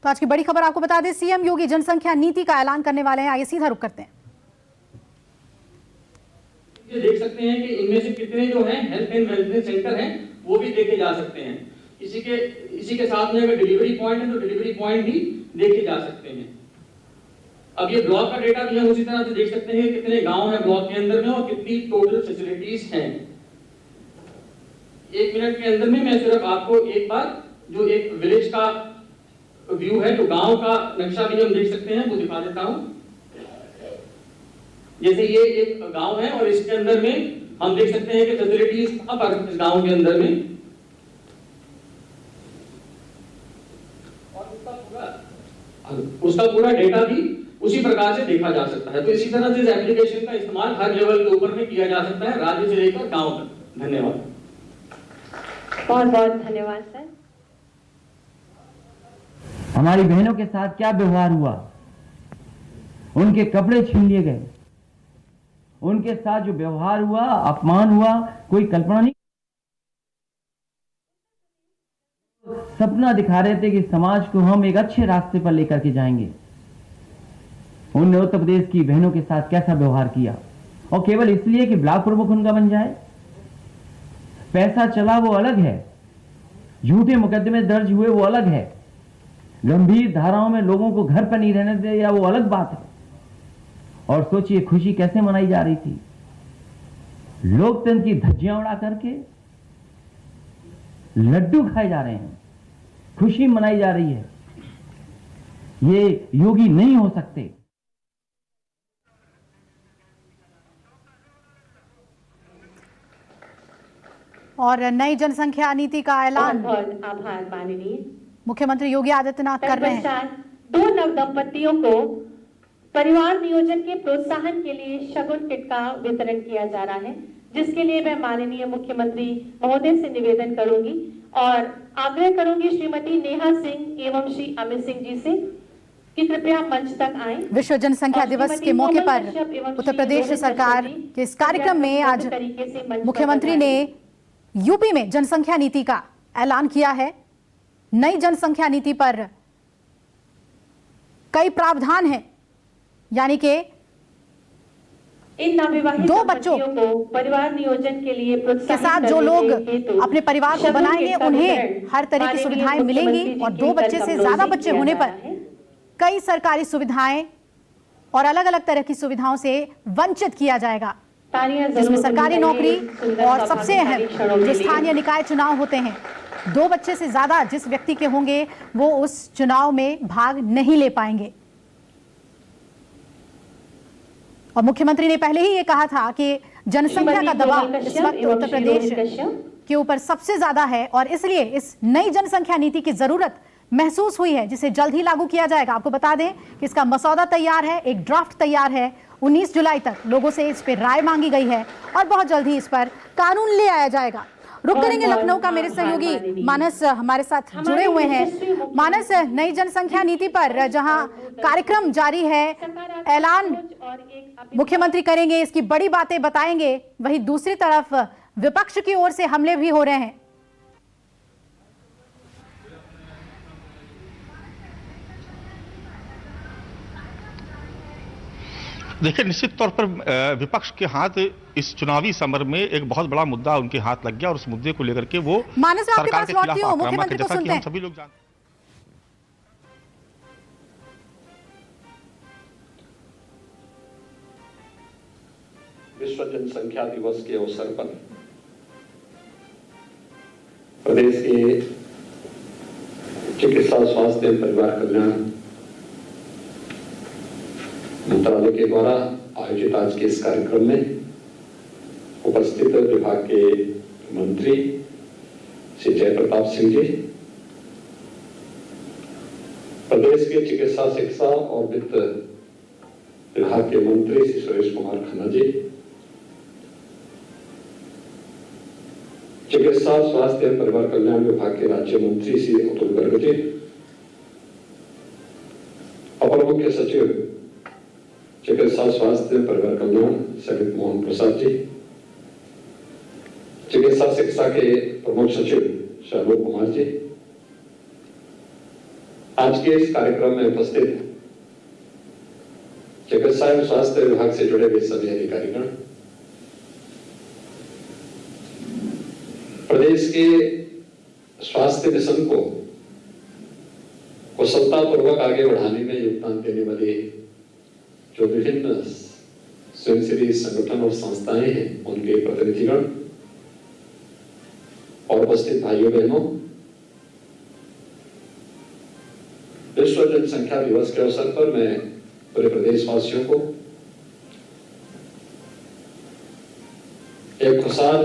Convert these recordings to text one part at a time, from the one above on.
तो आज की बड़ी खबर आपको बता दें, सीएम योगी जनसंख्या नीति का ऐलान करने वाले हैं। आइए सीधा रुख करते हैं। ये देख सकते हैं कि इनमें से कितने जो हैं हेल्थ एंड वेलनेस सेंटर हैं वो भी देखे जा सकते हैं। इसी के साथ में अगर डिलीवरी पॉइंट है तो डिलीवरी पॉइंट भी देखे जा सकते हैं। अब ये ब्लॉक का डेटा भी हम उसी तरह से देख सकते हैं कि कितने गांव हैं ब्लॉक के अंदर में और कितनी टोटल फैसिलिटीज हैं। 1 मिनट के अंदर में मैं सिर्फ आपको एक बार जो एक विलेज का व्यू है, जो गांव का नक्शा भी हम देख सकते हैं, वो दिखा देता हूं। जैसे ये एक गांव है और इसके अंदर में हम देख सकते हैं कि फैसिलिटीज कहां पर इस गांव के अंदर में, और उसका पूरा डेटा भी उसी प्रकार से देखा जा सकता है। तो इसी तरह से इस एप्लीकेशन का इस्तेमाल हर लेवल के ऊपर में किया जा सकता है, राज्य से लेकर गांव तक। धन्यवाद। बहुत बहुत धन्यवाद सर। हमारी बहनों के साथ क्या व्यवहार हुआ, उनके कपड़े छीन लिए गए, उनके साथ जो व्यवहार हुआ, अपमान हुआ, कोई कल्पना नहीं। सपना दिखा रहे थे कि समाज को हम एक अच्छे रास्ते पर लेकर के जाएंगे। उन्होंने उत्तर प्रदेश की बहनों के साथ कैसा व्यवहार किया, और केवल इसलिए कि ब्लॉक प्रमुख उनका बन जाए। पैसा चला वो अलग है, झूठे मुकदमे दर्ज हुए वो अलग है, गंभीर धाराओं में लोगों को घर पर नहीं रहने दे या वो अलग बात है। और सोचिए खुशी कैसे मनाई जा रही थी, लोकतंत्र की धज्जियां उड़ा करके लड्डू खाए जा रहे हैं, खुशी मनाई जा रही है। ये योगी नहीं हो सकते। और नई जनसंख्या नीति का ऐलान बहुत आभार माननीय मुख्यमंत्री योगी आदित्यनाथ कर रहे हैं। 2 नव दंपतियों को परिवार नियोजन के प्रोत्साहन के लिए शगुन किट का वितरण किया जा रहा है, जिसके लिए मैं माननीय मुख्यमंत्री महोदय से निवेदन करूंगी और आग्रह करूंगी श्रीमती नेहा सिंह एवं श्री अमित सिंह जी से कि कृपया मंच तक आएं। विश्व जनसंख्या दिवस के मौके पर उत्तर प्रदेश सरकार के इस कार्यक्रम में आज मुख्यमंत्री ने यूपी में जनसंख्या नीति का ऐलान किया है। नई जनसंख्या नीति पर कई प्रावधान हैं, यानी कि इन नवविवाहित 2 बच्चों को परिवार नियोजन के लिए के साथ जो लोग अपने परिवार को बनाएंगे उन्हें हर तरह की सुविधाएं मिलेंगी, और 2 बच्चे से ज्यादा बच्चे होने पर कई सरकारी सुविधाएं और अलग अलग तरह की सुविधाओं से वंचित किया जाएगा, जिसमें सरकारी नौकरी और सबसे अहम जो स्थानीय निकाय चुनाव होते हैं, 2 बच्चे से ज्यादा जिस व्यक्ति के होंगे वो उस चुनाव में भाग नहीं ले पाएंगे। और मुख्यमंत्री ने पहले ही ये कहा था कि जनसंख्या का दबाव इस वक्त उत्तर प्रदेश के ऊपर सबसे ज्यादा है और इसलिए इस नई जनसंख्या नीति की जरूरत महसूस हुई है, जिसे जल्द ही लागू किया जाएगा। आपको बता दें कि इसका मसौदा तैयार है, एक ड्राफ्ट तैयार है। 19 जुलाई तक लोगों से इस पर राय मांगी गई है और बहुत जल्द ही इस पर कानून ले आया जाएगा। रुक करेंगे लखनऊ का, मेरे सहयोगी मानस हमारे साथ जुड़े हुए हैं। मानस, नई जनसंख्या नीति पर जहां कार्यक्रम जारी है, ऐलान मुख्यमंत्री करेंगे, इसकी बड़ी बातें बताएंगे, वहीं दूसरी तरफ विपक्ष की ओर से हमले भी हो रहे हैं। देखिए, निश्चित तौर पर विपक्ष के हाथ इस चुनावी समर में एक बहुत बड़ा मुद्दा उनके हाथ लग गया और उस मुद्दे को लेकर के वो सरकार के खिलाफ आक्रामक है, जैसा कि हम सभी लोग जानते हैं। विश्व जनसंख्या दिवस के अवसर पर प्रदेश के चिकित्सा स्वास्थ्य एवं परिवार कल्याण मंत्रालय के द्वारा आयोजित आज के इस कार्यक्रम में उपस्थित विभाग के मंत्री श्री जयप्रताप सिंह जी, प्रदेश के चिकित्सा शिक्षा और वित्त विभाग के मंत्री श्री सुरेश कुमार खन्ना जी, चिकित्सा स्वास्थ्य एवं परिवार कल्याण विभाग के राज्य मंत्री श्री अतुल गर्ग जी, अपर मुख्य सचिव चिकित्सा स्वास्थ्य परिवार कल्याण समित मोहन प्रसाद जी, चिकित्सा शिक्षा के प्रमुख सचिव शालोक कुमार जी, आज के इस कार्यक्रम में उपस्थित चिकित्सा एवं स्वास्थ्य विभाग से जुड़े हुए सभी अधिकारीगण, प्रदेश के स्वास्थ्य मिशन को कुशलतापूर्वक आगे बढ़ाने में योगदान देने वाले जो विभिन्न स्वयंसेवी संगठन और संस्थाएं हैं, उनके प्रतिनिधिगण और उपस्थित भाइयों बहनों, विश्व जनसंख्या दिवस के अवसर पर मैं पूरे प्रदेशवासियों को एक खुशहाल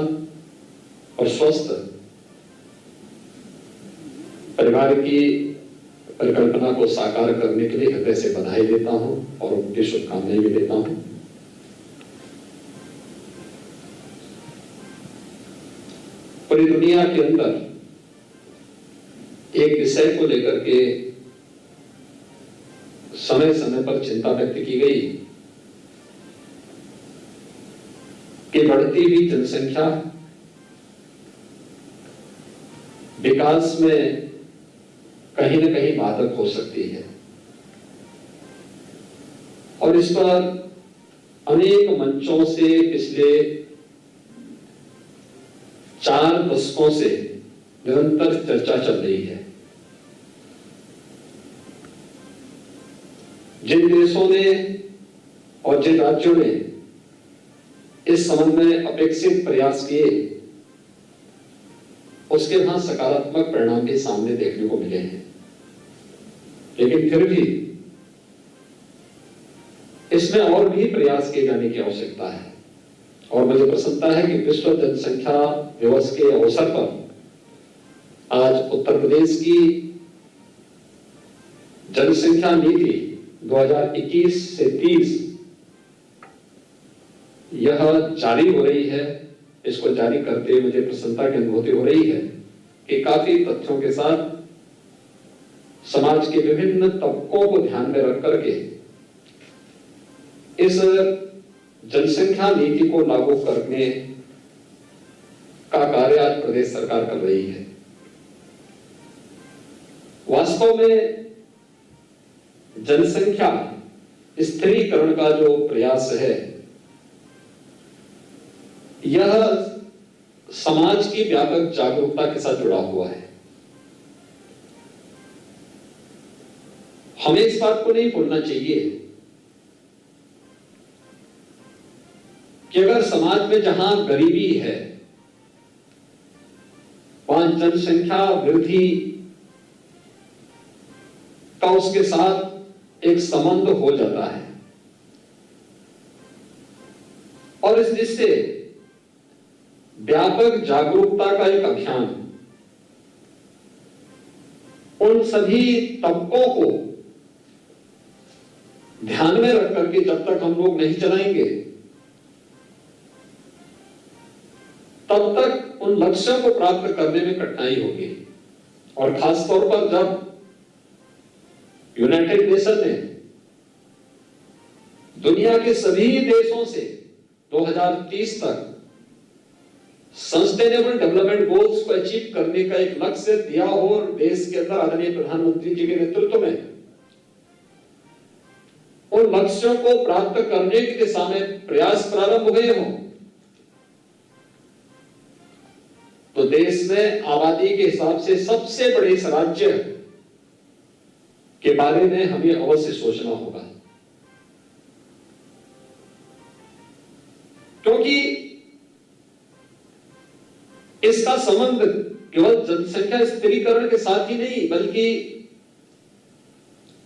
और स्वस्थ परिवार की परिकल्पना को साकार करने के लिए हृदय से बधाई देता हूं और उनकी शुभकामनाएं भी देता हूं। पूरी दुनिया के अंदर एक विषय को लेकर के समय समय पर चिंता व्यक्त की गई कि बढ़ती हुई जनसंख्या विकास में कहीं न कहीं बाधक हो सकती है, और इस पर अनेक मंचों से पिछले 4 दशकों से निरंतर चर्चा चल रही है। जिन देशों ने और जिन राज्यों ने इस संबंध में अपेक्षित प्रयास किए, उसके वहां सकारात्मक परिणाम भी सामने देखने को मिले हैं, लेकिन फिर भी इसमें और भी प्रयास किए जाने की आवश्यकता है। और मुझे प्रसन्नता है कि विश्व जनसंख्या दिवस के अवसर पर आज उत्तर प्रदेश की जनसंख्या नीति 2021 से 30 यह जारी हो रही है। इसको जारी करते हुए मुझे प्रसन्नता की अनुभूति हो रही है कि काफी तथ्यों के साथ समाज के विभिन्न तबकों को ध्यान में रख करके इस जनसंख्या नीति को लागू करने का कार्य आज प्रदेश सरकार कर रही है। वास्तव में जनसंख्या स्थिरीकरण का जो प्रयास है, यह समाज की व्यापक जागरूकता के साथ जुड़ा हुआ है। हमें इस बात को नहीं भूलना चाहिए कि अगर समाज में जहां गरीबी है, वहां जनसंख्या वृद्धि का उसके साथ एक संबंध हो जाता है, और इस दृष्टि से व्यापक जागरूकता का एक अभियान उन सभी तबकों को ध्यान में रख करके जब तक हम लोग नहीं चलाएंगे, तब तक उन लक्ष्यों को प्राप्त करने में कठिनाई होगी। और खासतौर पर जब यूनाइटेड नेशन ने दुनिया के सभी देशों से 2030 तक सस्टेनेबल डेवलपमेंट गोल्स को अचीव करने का एक लक्ष्य दिया हो, और देश के अंदर आदरणीय प्रधानमंत्री जी के नेतृत्व में उन लक्ष्यों को प्राप्त करने की दिशा में प्रयास प्रारंभ हुए हों, तो देश में आबादी के हिसाब से सबसे बड़े इस राज्य के बारे में हमें अवश्य सोचना होगा, क्योंकि इसका संबंध केवल जनसंख्या स्थिरीकरण के साथ ही नहीं, बल्कि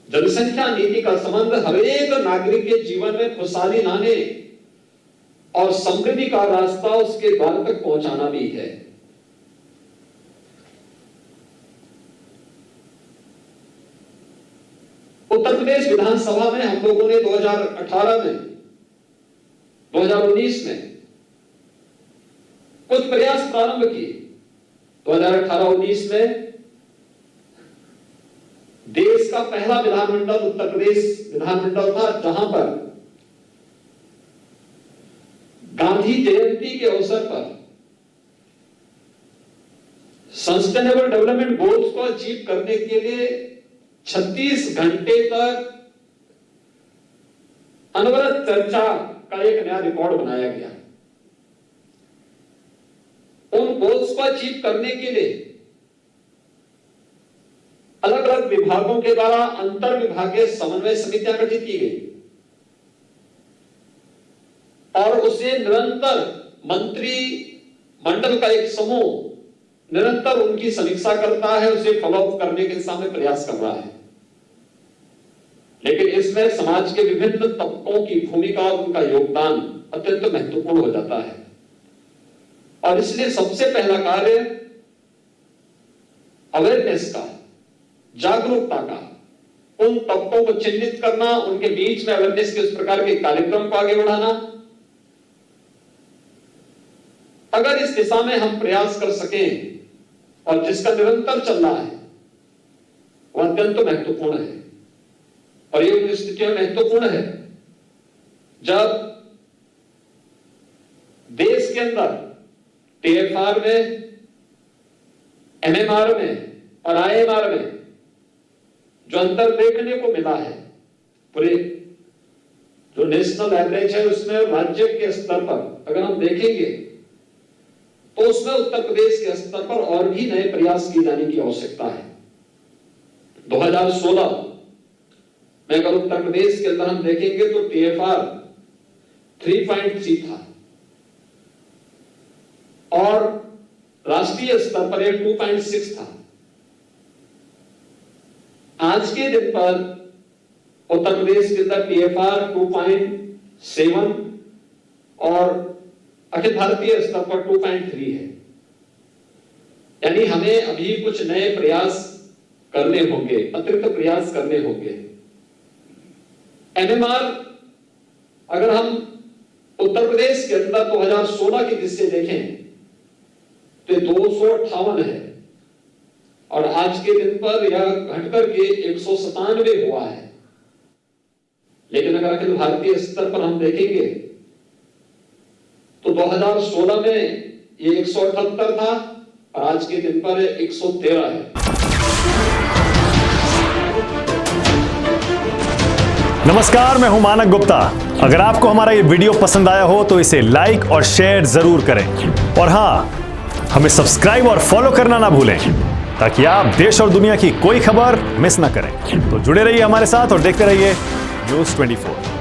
जनसंख्या नीति का संबंध हर एक नागरिक के जीवन में खुशहाली लाने और समृद्धि का रास्ता उसके द्वार तक पहुंचाना भी है। उत्तर प्रदेश विधानसभा में हम लोगों ने 2018 में 2019 में कुछ प्रयास प्रारंभ किए। 2018-19 में देश का पहला विधानमंडल उत्तर प्रदेश विधानमंडल था, जहां पर गांधी जयंती के अवसर पर सस्टेनेबल डेवलपमेंट गोल्स को अचीव करने के लिए 36 घंटे तक अनवरत चर्चा का एक नया रिकॉर्ड बनाया गया। उन गोल्स को अचीव करने के लिए अलग अलग विभागों के द्वारा अंतर विभागीय समन्वय समितियां गठित की गई और उसे निरंतर मंत्री मंडल का एक समूह निरंतर उनकी समीक्षा करता है, उसे फॉलोअप करने के दिशा में प्रयास कर रहा है। लेकिन इसमें समाज के विभिन्न तबकों की भूमिका और उनका योगदान अत्यंत महत्वपूर्ण हो जाता है और इसलिए सबसे पहला कार्य अवेयरनेस का, जागरूकता का, उन तबकों को चिन्हित करना, उनके बीच में अवेयरनेस के उस प्रकार के कार्यक्रम को आगे बढ़ाना। अगर इस दिशा में हम प्रयास कर सकें और जिसका निरंतर चल रहा है वह अत्यंत महत्वपूर्ण है और ये उन स्थितियों में महत्वपूर्ण है जब देश के अंदर टीएफआर में, एमएमआर में और आईएमआर में जो अंतर देखने को मिला है, पूरे जो नेशनल एवरेज है उसमें राज्य के स्तर पर अगर हम देखेंगे तो उसमें उत्तर प्रदेश के स्तर पर और भी नए प्रयास किए जाने की आवश्यकता है। 2016 में अगर उत्तर प्रदेश के अंदर हम देखेंगे तो टीएफआर 3.3 था और राष्ट्रीय स्तर पर 2.6 था। आज के दिन पर उत्तर प्रदेश के अंदर टीएफआर 2.7 और अखिल भारतीय स्तर पर 2.3 है। यानी हमें अभी कुछ नए प्रयास करने होंगे, अतिरिक्त प्रयास करने होंगे। एमएमआर अगर हम उत्तर प्रदेश के अंदर 2016 की दृष्टि से देखें तो 258 है और आज के दिन पर यह घटकर के 197 हुआ है। लेकिन अगर अखिल भारतीय स्तर पर हम देखेंगे तो 2016 में ये 178 था और आज के दिन पर 113 है। नमस्कार, मैं हूं मानक गुप्ता। अगर आपको हमारा ये वीडियो पसंद आया हो तो इसे लाइक और शेयर जरूर करें और हां, हमें सब्सक्राइब और फॉलो करना ना भूलें ताकि आप देश और दुनिया की कोई खबर मिस ना करें। तो जुड़े रहिए हमारे साथ और देखते रहिए न्यूज़ 24।